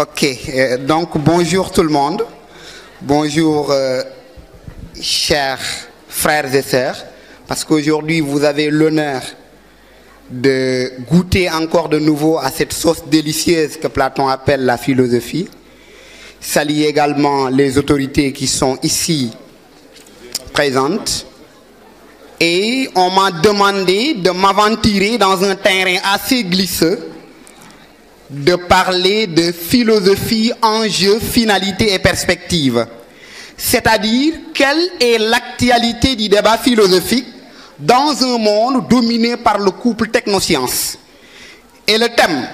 Ok, donc bonjour tout le monde. Bonjour chers frères et sœurs, parce qu'aujourd'hui vous avez l'honneur de goûter encore de nouveau à cette sauce délicieuse que Platon appelle la philosophie. Saluer également les autorités qui sont ici présentes. Et on m'a demandé de m'aventurer dans un terrain assez glisseux, de parler de philosophie, enjeux, finalité et perspective. C'est-à-dire, quelle est l'actualité du débat philosophique dans un monde dominé par le couple technosciences. Et le thème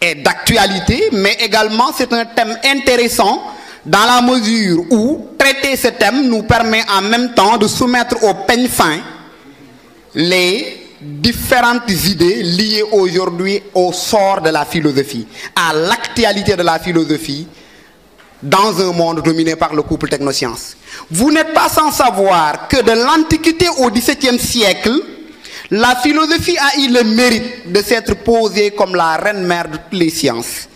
est d'actualité, mais également c'est un thème intéressant dans la mesure où traiter ce thème nous permet en même temps de soumettre au peigne fin les différentes idées liées aujourd'hui au sort de la philosophie, à l'actualité de la philosophie dans un monde dominé par le couple technosciences. Vous n'êtes pas sans savoir que de l'Antiquité au XVIIe siècle, la philosophie a eu le mérite de s'être posée comme la reine-mère de toutes les sciences.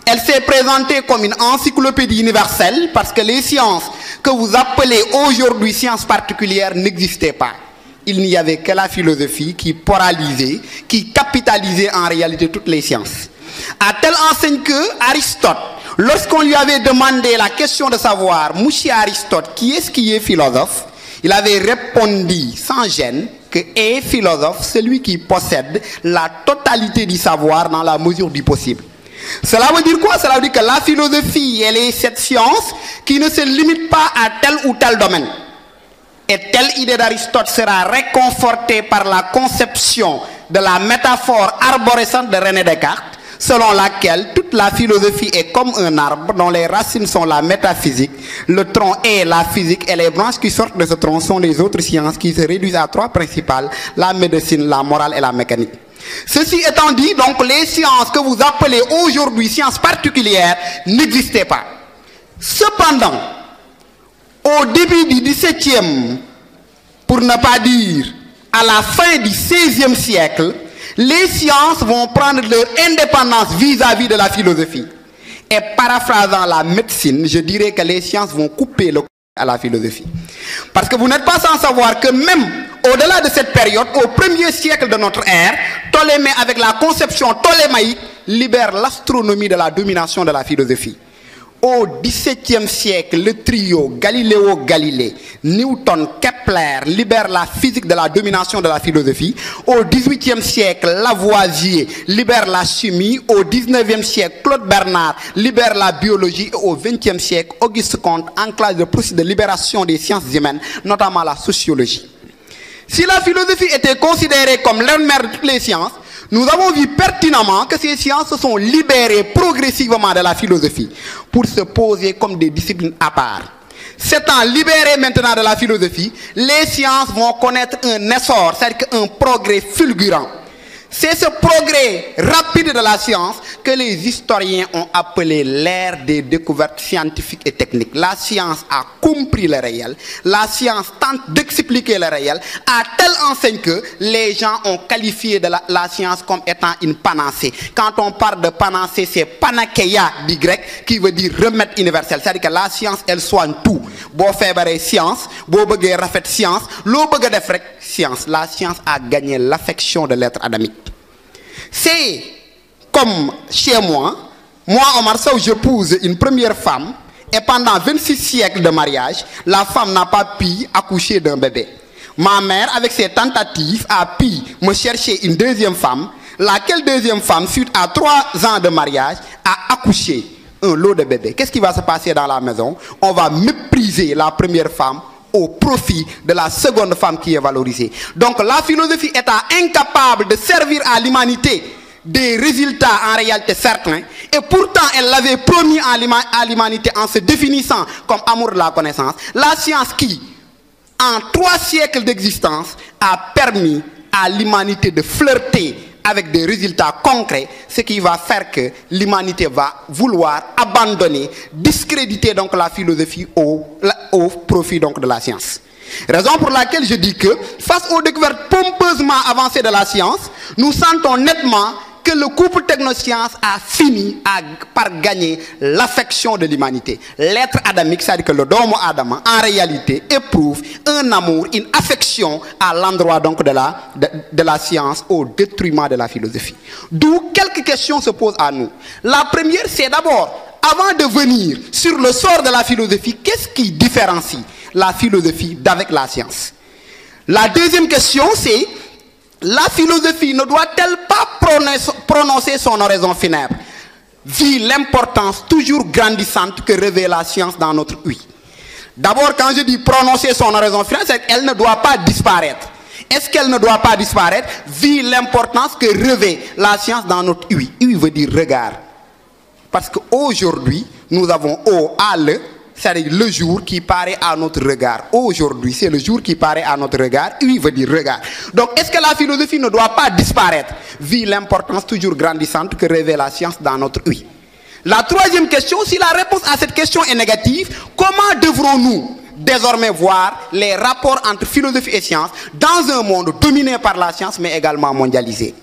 Elle s'est présentée comme une encyclopédie universelle parce que les sciences que vous appelez aujourd'hui sciences particulières n'existaient pas. Il n'y avait que la philosophie qui poralisait, qui capitalisait en réalité toutes les sciences. À telle enseigne que Aristote, lorsqu'on lui avait demandé la question de savoir, monsieur Aristote, qui est philosophe, il avait répondu sans gêne que est philosophe celui qui possède la totalité du savoir dans la mesure du possible. Cela veut dire quoi? Cela veut dire que la philosophie, elle est cette science qui ne se limite pas à tel ou tel domaine. Et telle idée d'Aristote sera réconfortée par la conception de la métaphore arborescente de René Descartes, selon laquelle toute la philosophie est comme un arbre dont les racines sont la métaphysique, le tronc est la physique et les branches qui sortent de ce tronc sont les autres sciences qui se réduisent à trois principales, la médecine, la morale et la mécanique. Ceci étant dit, donc les sciences que vous appelez aujourd'hui sciences particulières n'existaient pas. Cependant, au début du XVIIe, pour ne pas dire à la fin du XVIe siècle, les sciences vont prendre leur indépendance vis-à-vis de la philosophie. Et paraphrasant la médecine, je dirais que les sciences vont couper le à la philosophie. Parce que vous n'êtes pas sans savoir que même au-delà de cette période, au 1er siècle de notre ère, Ptolémée, avec la conception ptolémaïque, libère l'astronomie de la domination de la philosophie. Au XVIIe siècle, le trio Galiléo-Galilée, Newton, Kepler libère la physique de la domination de la philosophie. Au XVIIIe siècle, Lavoisier libère la chimie. Au XIXe siècle, Claude Bernard libère la biologie. Et au XXe siècle, Auguste Comte enclenche le processus de libération des sciences humaines, notamment la sociologie. Si la philosophie était considérée comme l'ère-mère de toutes les sciences, nous avons vu pertinemment que ces sciences se sont libérées progressivement de la philosophie pour se poser comme des disciplines à part. S'étant libérées maintenant de la philosophie, les sciences vont connaître un essor, c'est-à-dire un progrès fulgurant. C'est ce progrès rapide de la science que les historiens ont appelé l'ère des découvertes scientifiques et techniques. La science a compris le réel, la science tente d'expliquer le réel, à telle enseigne que les gens ont qualifié de la science comme étant une panacée. Quand on parle de panacée, c'est panakeia du grec qui veut dire remède universel. C'est-à-dire que la science, elle soigne tout. Bo feebaree science, bo bëggee rafet science, lo bëgg def rek science. La science a gagné l'affection de l'être adamique. C'est comme chez moi, Omar Sow, j'épouse une première femme et pendant 26 siècles de mariage, la femme n'a pas pu accoucher d'un bébé. Ma mère, avec ses tentatives, a pu me chercher une deuxième femme, laquelle deuxième femme, suite à 3 ans de mariage, a accouché un lot de bébés. Qu'est-ce qui va se passer dans la maison? On va mépriser la première femme au profit de la seconde femme qui est valorisée. Donc la philosophie étant incapable de servir à l'humanité des résultats en réalité certains, et pourtant elle l'avait promis à l'humanité en se définissant comme amour de la connaissance, la science qui, en 3 siècles d'existence, a permis à l'humanité de flirter avec des résultats concrets, ce qui va faire que l'humanité va vouloir abandonner, discréditer donc la philosophie au profit donc de la science. Raison pour laquelle je dis que, face aux découvertes pompeusement avancées de la science, nous sentons nettement que le couple technoscience a fini par gagner l'affection de l'humanité. L'être adamique, c'est-à-dire que le Domo Adama, en réalité, éprouve un amour, une affection à l'endroit donc de la science au détriment de la philosophie. D'où quelques questions se posent à nous. La première, c'est d'abord, avant de venir sur le sort de la philosophie, qu'est-ce qui différencie la philosophie d'avec la science? La deuxième question, c'est la philosophie ne doit-elle pas prononcer son oraison funèbre, vu l'importance toujours grandissante que revêt la science dans notre vie? D'abord, quand je dis prononcer son oraison funèbre, c'est qu'elle ne doit pas disparaître. Est-ce qu'elle ne doit pas disparaître, vu l'importance que revêt la science dans notre vie? Oui veut dire regard. Parce qu'aujourd'hui, nous avons c'est-à-dire le jour qui paraît à notre regard. Aujourd'hui, c'est le jour qui paraît à notre regard. Oui veut dire regard. Donc, est-ce que la philosophie ne doit pas disparaître, vu l'importance toujours grandissante que revêt la science dans notre vie? La troisième question, si la réponse à cette question est négative, comment devrons-nous désormais voir les rapports entre philosophie et science dans un monde dominé par la science, mais également mondialisé?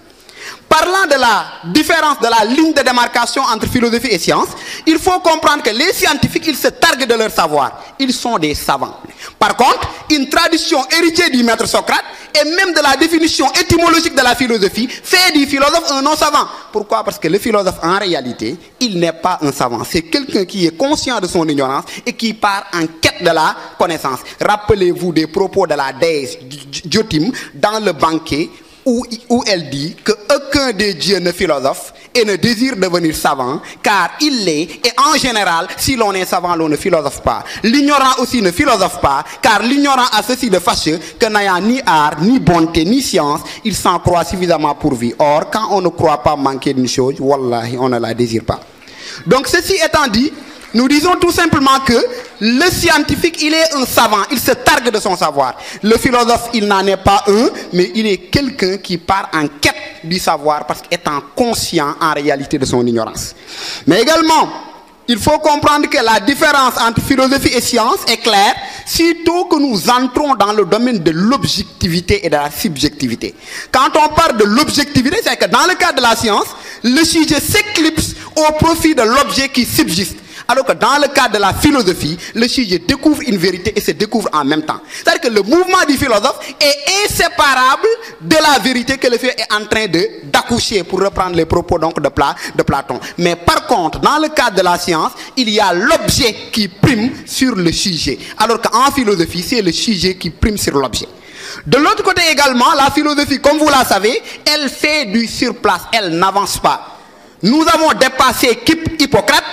Parlant de la différence de la ligne de démarcation entre philosophie et science, il faut comprendre que les scientifiques, ils se targuent de leur savoir. Ils sont des savants. Par contre, une tradition héritière du maître Socrate et même de la définition étymologique de la philosophie fait du philosophe un non-savant. Pourquoi? Parce que le philosophe, en réalité, il n'est pas un savant. C'est quelqu'un qui est conscient de son ignorance et qui part en quête de la connaissance. Rappelez-vous des propos de la déesse Diotim dans le banquet, où elle dit qu'aucun des dieux ne philosophe et ne désire devenir savant, car il l'est, et en général, si l'on est savant, l'on ne philosophe pas. L'ignorant aussi ne philosophe pas, car l'ignorant a ceci de fâcheux, que n'ayant ni art, ni bonté, ni science, il s'en croit suffisamment pourvu. Or, quand on ne croit pas manquer d'une chose, wallahi, on ne la désire pas. Donc, ceci étant dit, nous disons tout simplement que le scientifique, il est un savant, il se targue de son savoir. Le philosophe, il n'en est pas un, mais il est quelqu'un qui part en quête du savoir parce qu'étant conscient en réalité de son ignorance. Mais également, il faut comprendre que la différence entre philosophie et science est claire, sitôt que nous entrons dans le domaine de l'objectivité et de la subjectivité. Quand on parle de l'objectivité, c'est que dans le cadre de la science, le sujet s'éclipse au profit de l'objet qui subsiste. Alors que dans le cadre de la philosophie, le sujet découvre une vérité et se découvre en même temps. C'est-à-dire que le mouvement du philosophe est inséparable de la vérité que le fait est en train d'accoucher, pour reprendre les propos donc de Platon. Mais par contre, dans le cadre de la science, il y a l'objet qui prime sur le sujet. Alors qu'en philosophie, c'est le sujet qui prime sur l'objet. De l'autre côté également, la philosophie, comme vous la savez, elle fait du surplace, elle n'avance pas. Nous avons dépassé Hippocrate,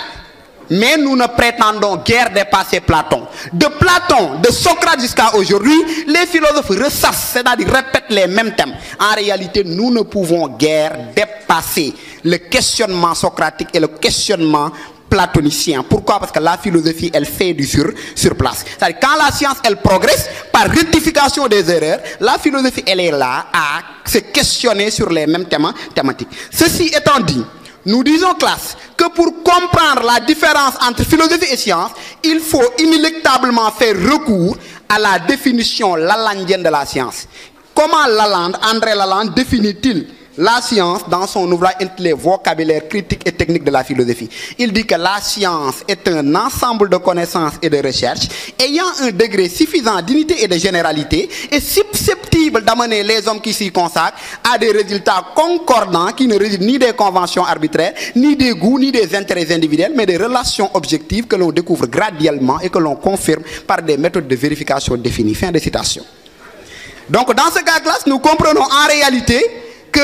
mais nous ne prétendons guère dépasser Platon. De Platon, de Socrate jusqu'à aujourd'hui, les philosophes ressassent, c'est-à-dire répètent les mêmes thèmes. En réalité, nous ne pouvons guère dépasser le questionnement socratique et le questionnement platonicien. Pourquoi? Parce que la philosophie, elle fait du surplace. C'est-à-dire quand la science, elle progresse par rectification des erreurs, la philosophie, elle est là à se questionner sur les mêmes thématiques. Ceci étant dit, nous disons, classe, que pour comprendre la différence entre philosophie et science, il faut inéluctablement faire recours à la définition lalandienne de la science. Comment Lalande, André Lalande, définit-il la science dans son ouvrage intitulé Vocabulaire critique et technique de la philosophie? Il dit que la science est un ensemble de connaissances et de recherches ayant un degré suffisant d'unité et de généralité et susceptible d'amener les hommes qui s'y consacrent à des résultats concordants qui ne résultent ni des conventions arbitraires, ni des goûts, ni des intérêts individuels, mais des relations objectives que l'on découvre graduellement et que l'on confirme par des méthodes de vérification définies. Fin de citation. Donc dans ce cas classe, nous comprenons en réalité que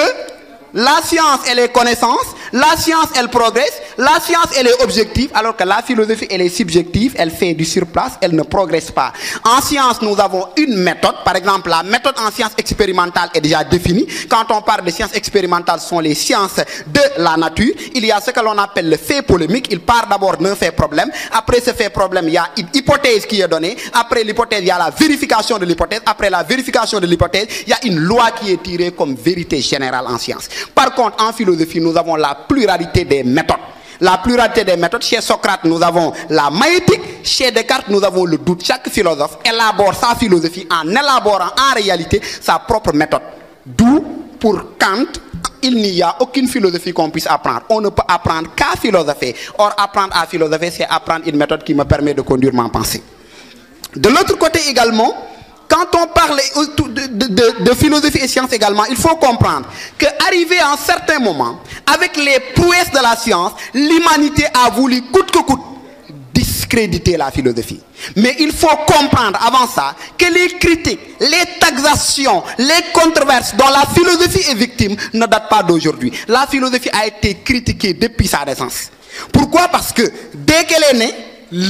la science, elle est connaissance, la science, elle progresse, la science, elle est objective, alors que la philosophie, elle est subjective, elle fait du surplace, elle ne progresse pas. En science, nous avons une méthode, par exemple, la méthode en science expérimentale est déjà définie. Quand on parle de sciences expérimentales, ce sont les sciences de la nature. Il y a ce que l'on appelle le fait polémique. Il part d'abord d'un fait problème. Après ce fait problème, il y a une hypothèse qui est donnée. Après l'hypothèse, il y a la vérification de l'hypothèse. Après la vérification de l'hypothèse, il y a une loi qui est tirée comme vérité générale en science. Par contre, en philosophie, nous avons la pluralité des méthodes. La pluralité des méthodes, chez Socrate, nous avons la maïeutique, chez Descartes, nous avons le doute. Chaque philosophe élabore sa philosophie en élaborant en réalité sa propre méthode. D'où, pour Kant, il n'y a aucune philosophie qu'on puisse apprendre. On ne peut apprendre qu'à philosopher. Or, apprendre à philosopher, c'est apprendre une méthode qui me permet de conduire ma pensée. De l'autre côté également, quand on parle de philosophie et science également, il faut comprendre qu'arrivé à un certain moment, avec les prouesses de la science, l'humanité a voulu coûte que coûte discréditer la philosophie. Mais il faut comprendre avant ça que les critiques, les taxations, les controverses dont la philosophie est victime ne datent pas d'aujourd'hui. La philosophie a été critiquée depuis sa naissance. Pourquoi? Parce que dès qu'elle est née,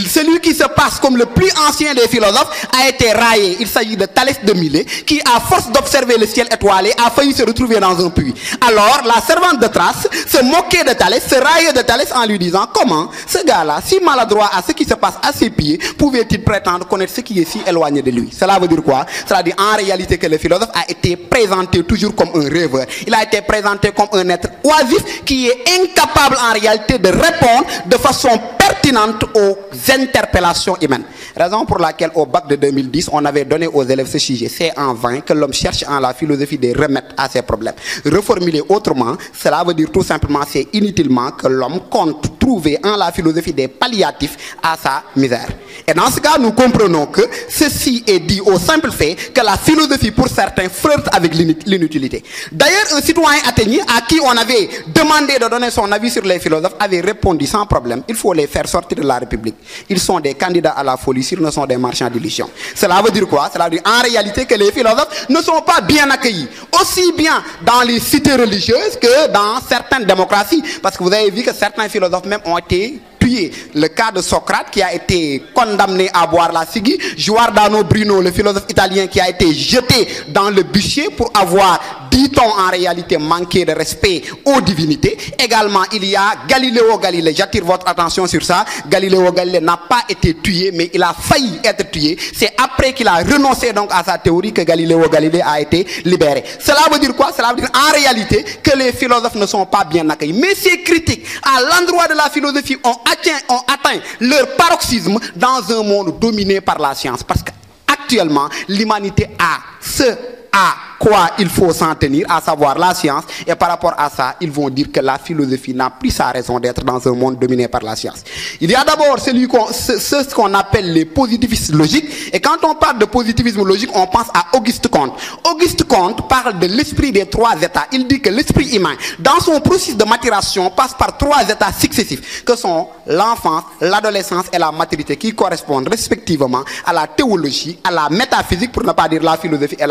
celui qui se passe comme le plus ancien des philosophes a été raillé. Il s'agit de Thalès de Milet, qui à force d'observer le ciel étoilé a failli se retrouver dans un puits. Alors la servante de Thrace se moquait de Thalès, se raillait de Thalès en lui disant: comment ce gars-là, si maladroit à ce qui se passe à ses pieds, pouvait-il prétendre connaître ce qui est si éloigné de lui? Cela veut dire quoi? Cela dit en réalité que le philosophe a été présenté toujours comme un rêveur. Il a été présenté comme un être oisif qui est incapable en réalité de répondre de façon pertinente aux interpellations humaines. Raison pour laquelle au bac de 2010, on avait donné aux élèves ce sujet. C'est en vain que l'homme cherche en la philosophie des remèdes à ses problèmes. Reformulé autrement, cela veut dire tout simplement, c'est inutilement que l'homme compte trouver en la philosophie des palliatifs à sa misère. Et dans ce cas, nous comprenons que ceci est dit au simple fait que la philosophie, pour certains, flirte avec l'inutilité. D'ailleurs, un citoyen athénien à qui on avait demandé de donner son avis sur les philosophes avait répondu sans problème: il faut les faire sortir de la République. Ils sont des candidats à la folie, s'ils ne sont des marchands d'illusions. Cela veut dire quoi? Cela veut dire en réalité que les philosophes ne sont pas bien accueillis, aussi bien dans les cités religieuses que dans certaines démocraties. Parce que vous avez vu que certains philosophes même ont été tués. Le cas de Socrate qui a été condamné à boire la ciguë, Giordano Bruno, le philosophe italien, qui a été jeté dans le bûcher pour avoir, dit-on en réalité, manqué de respect aux divinités. Également, il y a Galileo Galilei. J'attire votre attention sur ça. Galileo Galilei n'a pas été tué, mais il a failli être tué. C'est après qu'il a renoncé donc à sa théorie que Galileo Galilei a été libéré. Cela veut dire quoi? Cela veut dire en réalité que les philosophes ne sont pas bien accueillis. Mais ces critiques à l'endroit de la philosophie ont atteint leur paroxysme dans un monde dominé par la science. Parce qu'actuellement, l'humanité a ce à quoi il faut s'en tenir, à savoir la science, et par rapport à ça, ils vont dire que la philosophie n'a plus sa raison d'être dans un monde dominé par la science. Il y a d'abord ce qu'on appelle les positivistes logiques, et quand on parle de positivisme logique, on pense à Auguste Comte. Auguste Comte parle de l'esprit des trois états. Il dit que l'esprit humain, dans son processus de maturation, passe par trois états successifs, que sont l'enfance, l'adolescence et la maturité, qui correspondent respectivement à la théologie, à la métaphysique, pour ne pas dire la philosophie et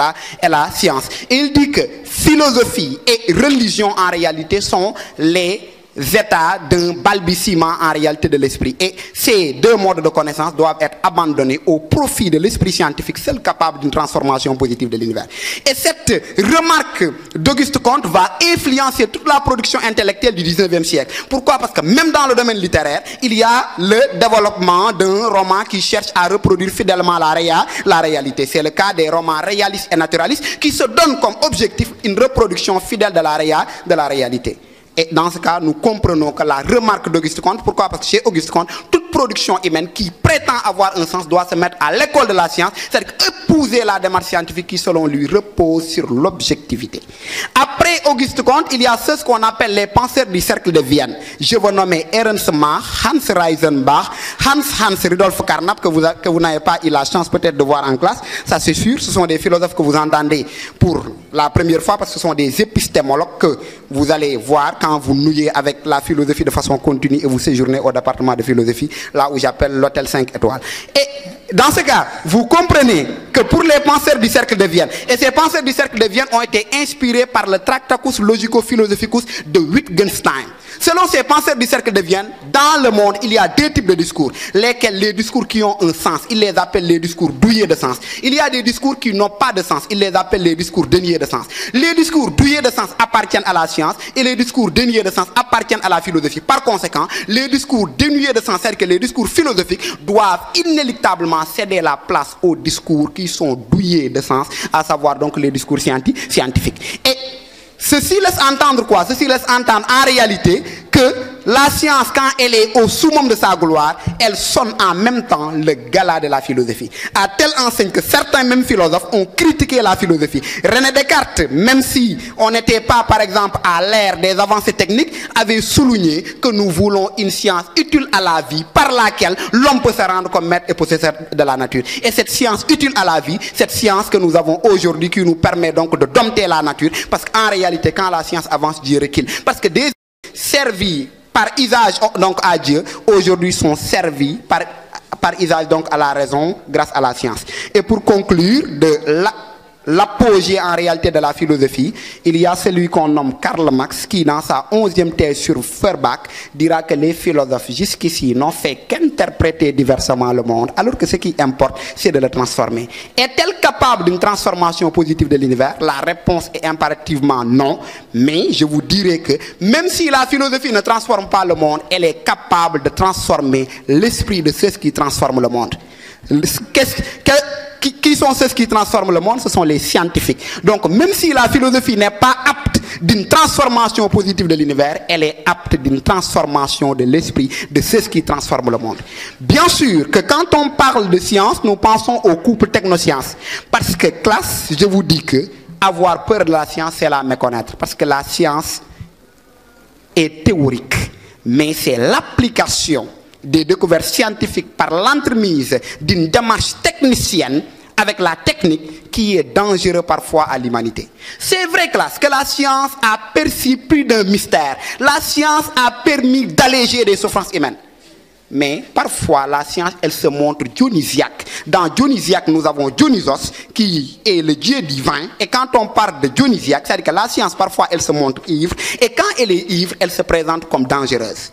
la science. Et il dit que philosophie et religion en réalité sont les états d'un balbutiement en réalité de l'esprit. Et ces deux modes de connaissance doivent être abandonnés au profit de l'esprit scientifique, seul capable d'une transformation positive de l'univers. Et cette remarque d'Auguste Comte va influencer toute la production intellectuelle du 19e siècle. Pourquoi? Parce que même dans le domaine littéraire, il y a le développement d'un roman qui cherche à reproduire fidèlement la réalité. C'est le cas des romans réalistes et naturalistes qui se donnent comme objectif une reproduction fidèle de la réalité. Et dans ce cas, nous comprenons que la remarque d'Auguste Comte, pourquoi? Parce que chez Auguste Comte, toute production humaine qui prétend avoir un sens doit se mettre à l'école de la science, c'est-à-dire épouser la démarche scientifique qui, selon lui, repose sur l'objectivité. Après Auguste Comte, il y a ce qu'on appelle les penseurs du cercle de Vienne. Je veux nommer Ernst Mach, Hans Reisenbach, Hans Rudolf Carnap, que vous n'avez pas eu la chance peut-être de voir en classe. Ça c'est sûr, ce sont des philosophes que vous entendez pour la première fois, parce que ce sont des épistémologues que vous allez voir quand vous nouillez avec la philosophie de façon continue et vous séjournez au département de philosophie, là où j'appelle l'hôtel 5 étoiles. Et dans ce cas, vous comprenez que pour les penseurs du cercle de Vienne, et ces penseurs du cercle de Vienne ont été inspirés par le Tractatus Logico-Philosophicus de Wittgenstein. Selon ces penseurs du cercle de Vienne, dans le monde, il y a deux types de discours. Les discours qui ont un sens, ils les appellent les discours douillés de sens. Il y a des discours qui n'ont pas de sens, ils les appellent les discours déniés de sens. Les discours douillés de sens appartiennent à la science et les discours déniés de sens appartiennent à la philosophie. Par conséquent, les discours dénués de sens, c'est-à-dire que les discours philosophiques doivent inéluctablement céder la place aux discours qui sont douillés de sens, à savoir donc les discours scientifiques. Et ceci laisse entendre quoi? Ceci laisse entendre en réalité que la science, quand elle est au summum de sa gloire, elle sonne en même temps le gala de la philosophie. À telle enseigne que certains mêmes philosophes ont critiqué la philosophie. René Descartes, même si on n'était pas, par exemple, à l'ère des avancées techniques, avait souligné que nous voulons une science utile à la vie, par laquelle l'homme peut se rendre comme maître et possesseur de la nature. Et cette science utile à la vie, cette science que nous avons aujourd'hui, qui nous permet donc de dompter la nature, parce qu'en réalité, quand la science avance, Dieu recule. Parce que des servis par usage donc à Dieu, aujourd'hui sont servis par usage donc à la raison grâce à la science. Et pour conclure de l'apogée en réalité de la philosophie, il y a celui qu'on nomme Karl Marx qui, dans sa 11e thèse sur Feuerbach, dira que les philosophes jusqu'ici n'ont fait qu'interpréter diversement le monde, alors que ce qui importe, c'est de le transformer. Est-elle capable d'une transformation positive de l'univers? La réponse est impérativement non, mais je vous dirai que même si la philosophie ne transforme pas le monde, elle est capable de transformer l'esprit de ceux qui transforment le monde. Qui sont ceux qui transforment le monde? Ce sont les scientifiques. Donc, même si la philosophie n'est pas apte d'une transformation positive de l'univers, elle est apte d'une transformation de l'esprit de ceux qui transforment le monde. Bien sûr que quand on parle de science, nous pensons au couple technoscience. Parce que, classe, je vous dis que avoir peur de la science, c'est la méconnaître. Parce que la science est théorique, mais c'est l'application des découvertes scientifiques par l'entremise d'une démarche technicienne avec la technique qui est dangereux parfois à l'humanité. C'est vrai, classe, que la science a perçu plus d'un mystère. La science a permis d'alléger les souffrances humaines. Mais parfois, la science, elle se montre dionysiaque. Dans Dionysiaque, nous avons Dionysos, qui est le dieu divin. Et quand on parle de dionysiaque, c'est-à-dire que la science, parfois, elle se montre ivre. Et quand elle est ivre, elle se présente comme dangereuse.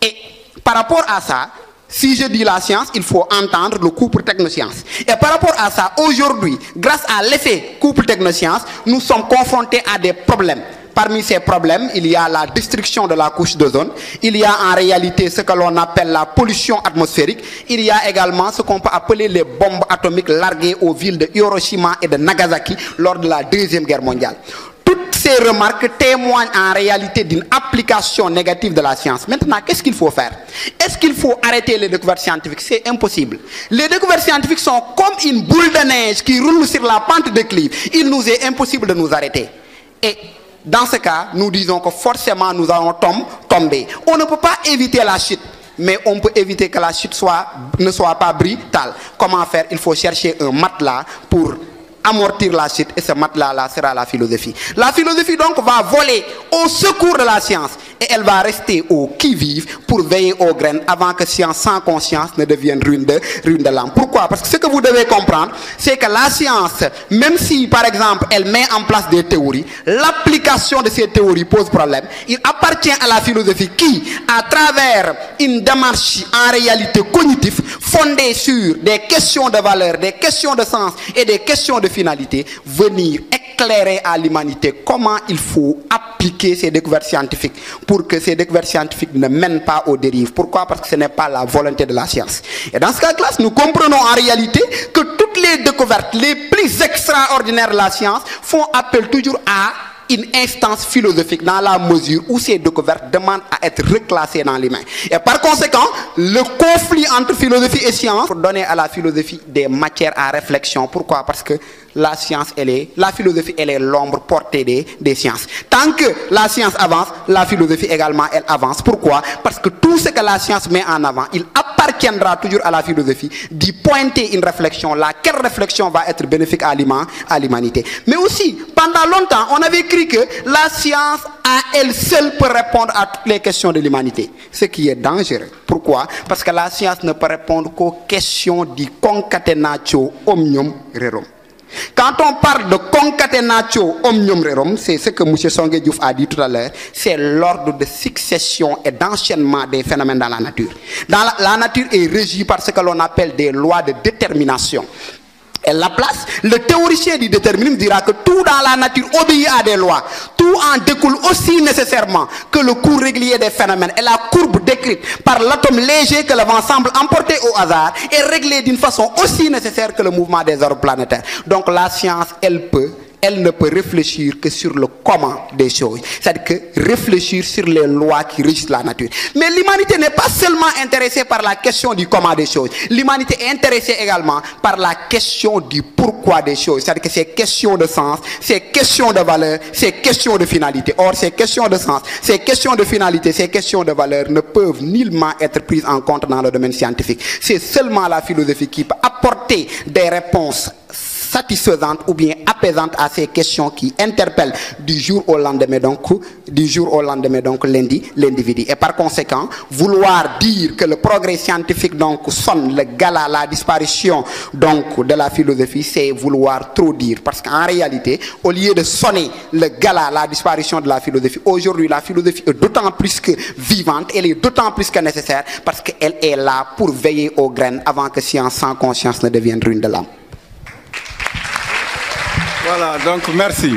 Et par rapport à ça, si je dis la science, il faut entendre le couple technoscience. Et par rapport à ça, aujourd'hui, grâce à l'effet couple technoscience, nous sommes confrontés à des problèmes. Parmi ces problèmes, il y a la destruction de la couche d'ozone. Il y a en réalité ce que l'on appelle la pollution atmosphérique. Il y a également ce qu'on peut appeler les bombes atomiques larguées aux villes de Hiroshima et de Nagasaki lors de la Deuxième Guerre mondiale. Toutes ces remarques témoignent en réalité d'une application négative de la science. Maintenant, qu'est-ce qu'il faut faire? Est-ce qu'il faut arrêter les découvertes scientifiques? C'est impossible. Les découvertes scientifiques sont comme une boule de neige qui roule sur la pente déclive. Il nous est impossible de nous arrêter. Et dans ce cas, nous disons que forcément nous allons tomber. On ne peut pas éviter la chute, mais on peut éviter que la chute ne soit pas brutale. Comment faire? Il faut chercher un matelas pour amortir la chute, et ce matelas-là sera la philosophie. La philosophie donc va voler au secours de la science et elle va rester au qui-vive pour veiller aux graines avant que science sans conscience ne devienne ruine de l'âme. Pourquoi? Parce que ce que vous devez comprendre, c'est que la science, même si par exemple elle met en place des théories, l'application de ces théories pose problème. Il appartient à la philosophie qui, à travers une démarche en réalité cognitive, fondée sur des questions de valeur, des questions de sens et des questions de finalité, venir éclairer à l'humanité comment il faut appliquer ces découvertes scientifiques pour que ces découvertes scientifiques ne mènent pas aux dérives. Pourquoi? Parce que ce n'est pas la volonté de la science. Et dans ce cas, classe, nous comprenons en réalité que toutes les découvertes les plus extraordinaires de la science font appel toujours à une instance philosophique dans la mesure où ces découvertes demandent à être reclassées dans les mains. Et par conséquent, le conflit entre philosophie et science pour donner à la philosophie des matières à réflexion. Pourquoi? Parce que la philosophie, elle est l'ombre portée des sciences. Tant que la science avance, la philosophie également, elle avance. Pourquoi? Parce que tout ce que la science met en avant, il appartiendra toujours à la philosophie d'y pointer une réflexion. Laquelle réflexion va être bénéfique à l'humanité. Mais aussi, pendant longtemps, on avait cru que la science à elle seule peut répondre à toutes les questions de l'humanité. Ce qui est dangereux. Pourquoi? Parce que la science ne peut répondre qu'aux questions du concatenatio omnium rerum. Quand on parle de concatenatio omnium rerum, c'est ce que M. Songué Diouf a dit tout à l'heure, c'est l'ordre de succession et d'enchaînement des phénomènes dans la nature. La nature est régie par ce que l'on appelle des lois de détermination. Et Laplace, le théoricien du déterminisme, dira que tout dans la nature obéit à des lois. Tout en découle aussi nécessairement que le cours régulier des phénomènes et la courbe décrite par l'atome léger que le vent semble emporter au hasard est réglée d'une façon aussi nécessaire que le mouvement des orbes planétaires. Donc la science, elle peut elle ne peut réfléchir que sur le comment des choses. C'est-à-dire que réfléchir sur les lois qui régissent la nature. Mais l'humanité n'est pas seulement intéressée par la question du comment des choses. L'humanité est intéressée également par la question du pourquoi des choses. C'est-à-dire que c'est question de sens, c'est question de valeur, c'est question de finalité. Or, ces questions de sens, ces questions de finalité, ces questions de valeur ne peuvent nullement être prises en compte dans le domaine scientifique. C'est seulement la philosophie qui peut apporter des réponses satisfaisantes ou bien apaisantes à ces questions qui interpellent du jour au lendemain donc l'individu. Et par conséquent, vouloir dire que le progrès scientifique donc sonne le gala, la disparition donc de la philosophie, c'est vouloir trop dire. Parce qu'en réalité, au lieu de sonner le gala, la disparition de la philosophie, aujourd'hui la philosophie est d'autant plus que vivante, elle est d'autant plus que nécessaire parce qu'elle est là pour veiller aux graines avant que science sans conscience ne devienne ruine de l'âme. Voilà, donc merci.